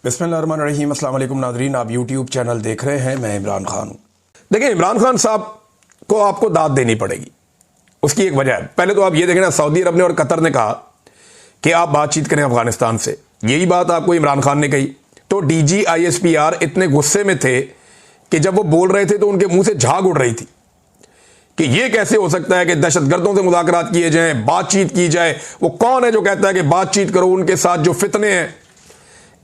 बिस्मिल्लाहिर्रहमानिर्रहीम। अस्सलाम वालेकुम नाज़रीन, आप यूट्यूब चैनल देख रहे हैं। मैं इमरान खान हूँ। देखिए, इमरान खान साहब को आपको दाद देनी पड़ेगी। उसकी एक वजह है। पहले तो आप ये देखें ना, सऊदी अरब ने और कतर ने कहा कि आप बातचीत करें अफगानिस्तान से। यही बात आपको इमरान खान ने कही तो DG ISPR इतने गुस्से में थे कि जब वो बोल रहे थे तो उनके मुंह से झाग उड़ रही थी कि ये कैसे हो सकता है कि दहशतगर्दों से मुज़ाकरात किए जाएं, बातचीत की जाए। वो कौन है जो कहता है कि बातचीत करो, उनके साथ जो फितने हैं।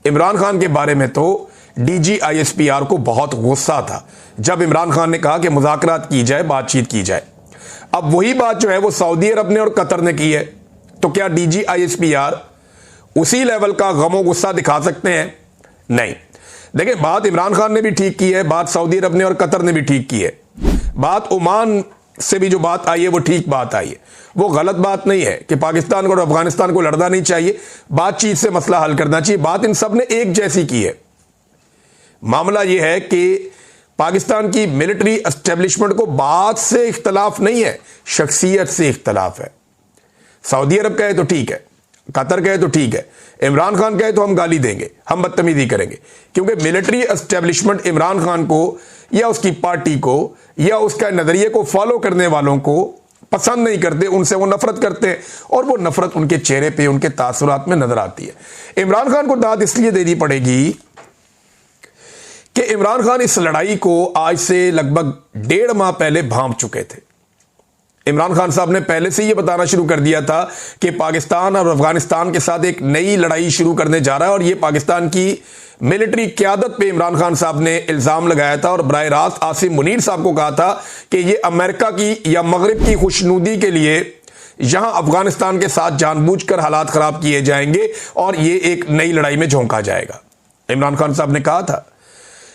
इमरान खान के बारे में तो DG ISPR को बहुत गुस्सा था जब इमरान खान ने कहा कि मुज़ाकरात की जाए, बातचीत की जाए। अब वही बात जो है वो सऊदी अरब ने और कतर ने की है। तो क्या DG ISPR उसी लेवल का गमो गुस्सा दिखा सकते हैं? नहीं। देखिए, बात इमरान खान ने भी ठीक की है, बात सऊदी अरब ने और कतर ने भी ठीक की है, बात ओमान से भी जो बात आई है वो ठीक बात आई है। वो गलत बात नहीं है कि पाकिस्तान को और अफगानिस्तान को लड़ना नहीं चाहिए, बातचीत से मसला हल करना चाहिए। बात इन सब ने एक जैसी की है। मामला यह है कि पाकिस्तान की मिलिट्री एस्टेब्लिशमेंट को बात से इख्तलाफ नहीं है, शख्सियत से इख्तलाफ है। सऊदी अरब कहे तो ठीक है, कतर कहे तो ठीक है, इमरान खान कहे तो हम गाली देंगे, हम बदतमीजी करेंगे, क्योंकि मिलिट्री एस्टेब्लिशमेंट इमरान खान को या उसकी पार्टी को या उसका नजरिए को फॉलो करने वालों को पसंद नहीं करते, उनसे वो नफरत करते हैं और वो नफरत उनके चेहरे पे, उनके तासुरात में नजर आती है। इमरान खान को दाद इसलिए देनी पड़ेगी कि इमरान खान इस लड़ाई को आज से लगभग 1.5 माह पहले भांप चुके थे। इमरान खान साहब ने पहले से ये बताना शुरू कर दिया था कि पाकिस्तान और अफगानिस्तान के साथ एक नई लड़ाई शुरू करने जा रहा है, और ये पाकिस्तान की मिलिट्री क़यादत पे इमरान खान साहब ने इल्जाम लगाया था और बराह रास्त आसिम मुनीर साहब को कहा था कि ये अमेरिका की या मगरिब की खुशनुदी के लिए यहां अफगानिस्तान के साथ जानबूझकर हालात खराब किए जाएंगे और ये एक नई लड़ाई में झोंका जाएगा। इमरान खान साहब ने कहा था।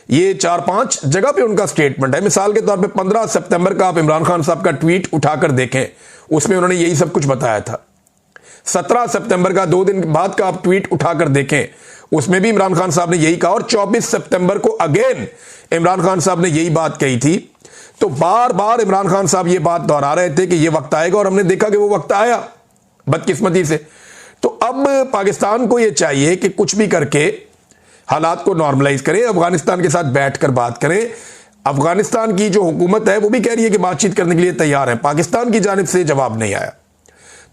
ये 4-5 जगह पे उनका स्टेटमेंट है। मिसाल के तौर पे 15 सितंबर का आप इमरान खान साहब का ट्वीट उठाकर देखें, उसमें उन्होंने यही सब कुछ बताया था। 17 सितंबर का 2 दिन बाद का आप ट्वीट उठाकर देखें, उसमें भी इमरान खान साहब ने यही कहा, और 24 सितंबर को अगेन इमरान खान साहब ने यही बात कही थी। तो बार बार इमरान खान साहब ये बात दोहरा रहे थे कि ये वक्त आएगा, और हमने देखा कि वो वक्त आया बदकिस्मती से। तो अब पाकिस्तान को यह चाहिए कि कुछ भी करके हालात को नॉर्मलाइज करें, अफगानिस्तान के साथ बैठकर बात करें। अफगानिस्तान की जो हुकूमत है वो भी कह रही है कि बातचीत करने के लिए तैयार है, पाकिस्तान की जानिब से जवाब नहीं आया।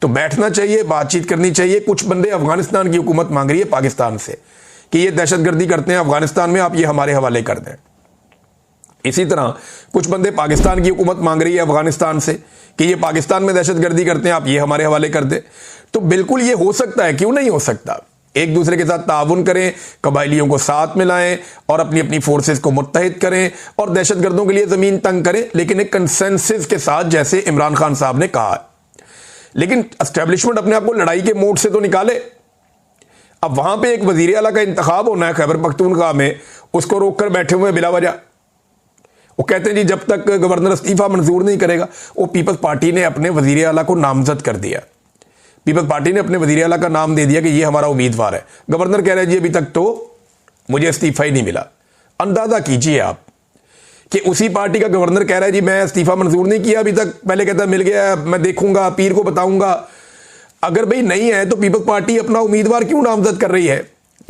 तो बैठना चाहिए, बातचीत करनी चाहिए। कुछ बंदे अफगानिस्तान की हुकूमत मांग रही है पाकिस्तान से कि ये दहशतगर्दी करते हैं अफगानिस्तान में, आप ये हमारे हवाले कर दें। इसी तरह कुछ बंदे पाकिस्तान की हुकूमत मांग रही है अफगानिस्तान से कि ये पाकिस्तान में दहशतगर्दी करते हैं, आप ये हमारे हवाले कर दें। तो बिल्कुल ये हो सकता है, क्यों नहीं हो सकता। एक दूसरे के साथ ताउन करें, कबाइलियों को साथ मिलाएं और अपनी अपनी फोर्सेस को मुत्तहिद करें और दहशतगर्दों के लिए जमीन तंग करें, लेकिन एक कंसेंसस के साथ, जैसे इमरान खान साहब ने कहा। लेकिन एस्टेब्लिशमेंट अपने आप को लड़ाई के मोड से तो निकाले। अब वहां पे एक वजीर आला का इंतखाब होना है खैबर पख्तूनख्वा में, उसको रोककर बैठे हुए बिला वजह। वो कहते हैं जी जब तक गवर्नर इस्तीफा मंजूर नहीं करेगा। वो पीपल्स पार्टी ने अपने वजीर आला को नामजद कर दिया, पीपल्स पार्टी ने अपने वजीर आला का नाम दे दिया कि ये हमारा उम्मीदवार है। गवर्नर कह रहे हैं जी अभी तक तो मुझे इस्तीफा ही नहीं मिला। अंदाजा कीजिए आप कि उसी पार्टी का गवर्नर कह रहा है जी मैं इस्तीफा मंजूर नहीं किया अभी तक, पहले कहता मिल गया, मैं देखूंगा, पीर को बताऊंगा। अगर भाई नहीं है तो पीपल्स पार्टी अपना उम्मीदवार क्यों नामजद कर रही है?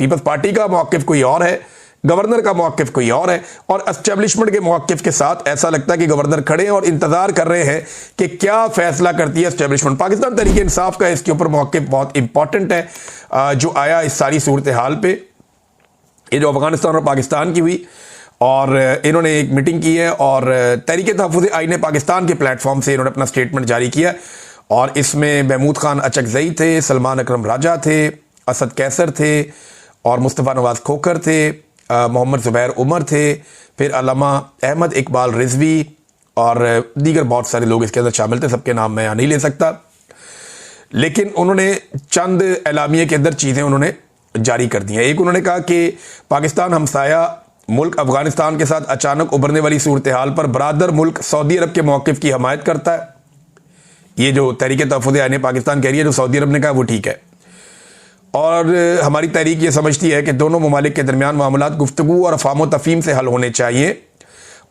पीपल्स पार्टी का मौक़िफ़ कोई और है, गवर्नर का मौक़िफ़ कोई और है, और एस्टेब्लिशमेंट के मौक़िफ़ के साथ ऐसा लगता है कि गवर्नर खड़े हैं और इंतजार कर रहे हैं कि क्या फैसला करती है एस्टेब्लिशमेंट। पाकिस्तान तहरीक इंसाफ का इसके ऊपर मौक़िफ़ बहुत इंपॉर्टेंट है जो आया इस सारी सूरत हाल पे। ये जो अफगानिस्तान और पाकिस्तान की हुई, और इन्होंने एक मीटिंग की है और तहरीक तहफ़्फ़ुज़ आईन पाकिस्तान के प्लेटफॉर्म से इन्होंने अपना स्टेटमेंट जारी किया, और इसमें महमूद खान अचकज़ई थे, सलमान अकरम राजा थे, असद कैसर थे, और मुस्तफ़ा नवाज़ खोखर थे, मोहम्मद ज़ुबैर उमर थे, फिर अल्लामा अहमद इकबाल रिजवी और दीगर बहुत सारे लोग इसके अंदर शामिल थे। सबके नाम मैं यहाँ नहीं ले सकता, लेकिन उन्होंने चंद एलामिये के अंदर चीज़ें उन्होंने जारी कर दी हैं। एक, उन्होंने कहा कि पाकिस्तान हमसाया मुल्क अफगानिस्तान के साथ अचानक उभरने वाली सूरत हाल पर बरादर मुल्क सऊदी अरब के मौक़िफ़ की हमायत करता है। ये जो तहरीक तहफ़्फ़ुज़ आईन पाकिस्तान कह रही है, जो सऊदी अरब ने कहा वो ठीक है, और हमारी तहरीक ये समझती है कि दोनों ममालिक के दरमियान मामलात गुफ्तगू और अफ़ाम तफ़हीम से हल होने चाहिए,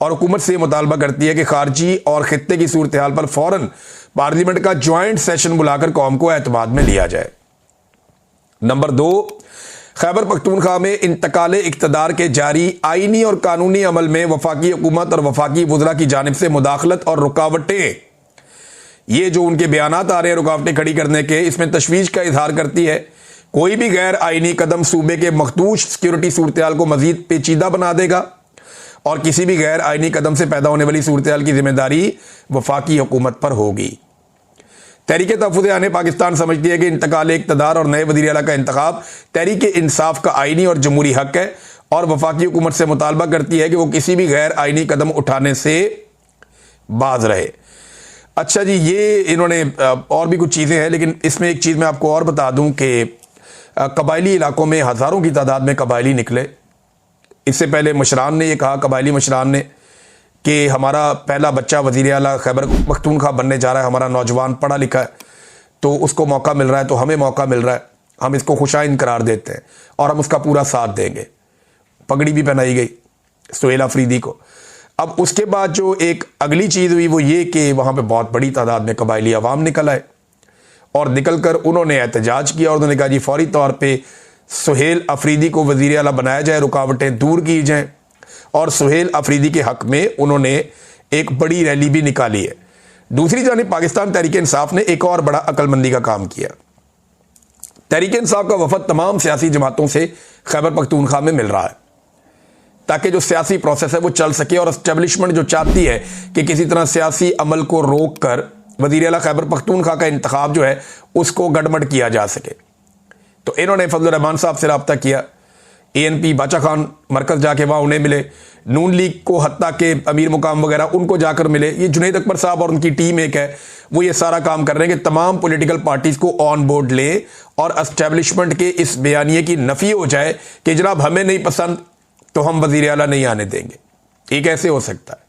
और हुकूमत से मुतालबा करती है कि खारजी और खित्ते की सूरत हाल पर फ़ौरन पार्लियामेंट का ज्वाइंट सेशन बुलाकर कौम को एतमाद में लिया जाए। नंबर 2, खैबर पख्तूनख्वा में इंतकाल इक़्तिदार के जारी आईनी और कानूनी अमल में वफाकी हुकूमत और वफाकी वज़रा की जानिब से मुदाखलत और रुकावटें, ये जो उनके बयानात आ रहे हैं रुकावटें खड़ी करने के, इसमें तशवीश का इजहार करती है। कोई भी गैर आईनी कदम सूबे के मखदूश सिक्योरिटी सूरत को मजीद पेचीदा बना देगा और किसी भी गैर आईनी कदम से पैदा होने वाली सूरत की जिम्मेदारी वफाकी हुकूमत पर होगी। तहरीक तहफ़्फ़ुज़ आने पाकिस्तान समझती है कि इंतकाल इक़्तिदार और नए वज़ीर आला का इंतखाब तहरीक इंसाफ का आईनी और जमहूरी हक है और वफाकी हुकूमत से मुतालबा करती है कि वो किसी भी गैर आईनी कदम उठाने से बाज रहे। अच्छा जी, ये इन्होंने और भी कुछ चीज़ें हैं, लेकिन इसमें एक चीज़ मैं आपको और बता दूं कि कबायली इलाकों में हज़ारों की तादाद में कबायली निकले। इससे पहले मशरान ने ये कहा, कबायली मशरान ने, कि हमारा पहला बच्चा वज़ीर आला खैबर पख्तूनख्वा बनने जा रहा है, हमारा नौजवान पढ़ा लिखा है, तो उसको मौका मिल रहा है, तो हमें मौका मिल रहा है, हम इसको खुशाइन करार देते हैं और हम उसका पूरा साथ देंगे। पगड़ी भी पहनाई गई सुहेल अफरीदी को। अब उसके बाद जो एक अगली चीज़ हुई वो ये कि वहाँ पे बहुत बड़ी तादाद में कबायली अवाम निकल आए और निकल कर उन्होंने एहतजाज किया और उन्होंने कहा जी फौरी तौर पे सुहेल अफरीदी को वज़ीर आला बनाया जाए, रुकावटें दूर की जाएँ। और सुहेल अफरीदी के हक में उन्होंने एक बड़ी रैली भी निकाली है। दूसरी जानिब पाकिस्तान तहरीक इंसाफ ने एक और बड़ा अक्लमंदी का काम किया। तहरीक इंसाफ का वफद तमाम सियासी जमातों से खैबर पख्तूनख्वा में मिल रहा है ताकि जो सियासी प्रोसेस है वो चल सके और एस्टेब्लिशमेंट जो चाहती है कि किसी तरह सियासी अमल को रोक कर वज़ीर आला खैबर पख्तूनख्वा का इंतखाब जो है उसको गड़बड़ किया जा सके। तो इन्होंने फजल रहमान साहब से रब्ता किया, ANP बाचा खान मरकज़ जाके वहाँ उन्हें मिले, नून लीग को हत्ता के अमीर मुकाम वगैरह उनको जाकर मिले। ये जुनैद अकबर साहब और उनकी टीम एक है, वो ये सारा काम कर रहे हैं कि तमाम पॉलिटिकल पार्टीज़ को ऑन बोर्ड लें और एस्टेब्लिशमेंट के इस बयानिए की नफ़ी हो जाए कि जनाब हमें नहीं पसंद तो हम वज़ीर आला नहीं आने देंगे। ये कैसे हो सकता है?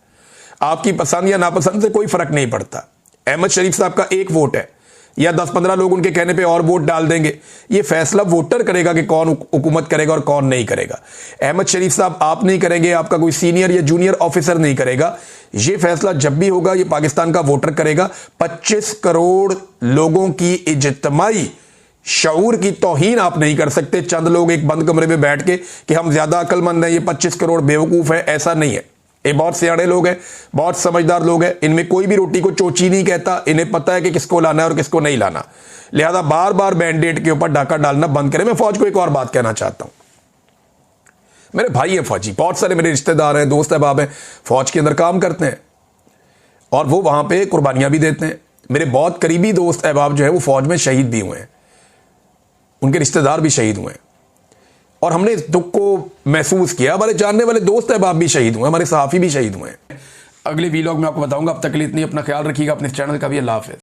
आपकी पसंद या नापसंद से कोई फ़र्क नहीं पड़ता। अहमद शरीफ साहब का एक वोट है या 10-15 लोग उनके कहने पे और वोट डाल देंगे, ये फैसला वोटर करेगा कि कौन हुकूमत करेगा और कौन नहीं करेगा। अहमद शरीफ साहब आप नहीं करेंगे, आपका कोई सीनियर या जूनियर ऑफिसर नहीं करेगा। ये फैसला जब भी होगा ये पाकिस्तान का वोटर करेगा। 25 करोड़ लोगों की इज्तिमाई शऊर की तौहीन आप नहीं कर सकते चंद लोग एक बंद कमरे में बैठ के कि हम ज्यादा अक्लमंद हैं, ये 25 करोड़ बेवकूफ है। ऐसा नहीं है, ये बहुत सियाणे लोग हैं, बहुत समझदार लोग हैं। इनमें कोई भी रोटी को चोची नहीं कहता, इन्हें पता है कि किसको लाना है और किसको नहीं लाना। लिहाजा बार बार बैंडेड के ऊपर डाका डालना बंद करें। मैं फौज को एक और बात कहना चाहता हूं, मेरे भाई है फौजी, बहुत सारे मेरे रिश्तेदार हैं, दोस्त अहबाब हैं, फौज के अंदर काम करते हैं और वो वहां पे कुर्बानियां भी देते हैं। मेरे बहुत करीबी दोस्त अहबाब जो है वो फौज में शहीद भी हुए हैं, उनके रिश्तेदार भी शहीद हुए हैं और हमने इस दुख को महसूस किया। हमारे जानने वाले दोस्त अहबाब भी शहीद हुए, हमारे सहाफ़ी भी शहीद हुए हैं। अगले वीलॉग में आपको बताऊंगा। अब तक के लिए इतनी, अपना ख्याल रखिएगा, अपने चैनल का भी। अल्लाह हाफ़िज़।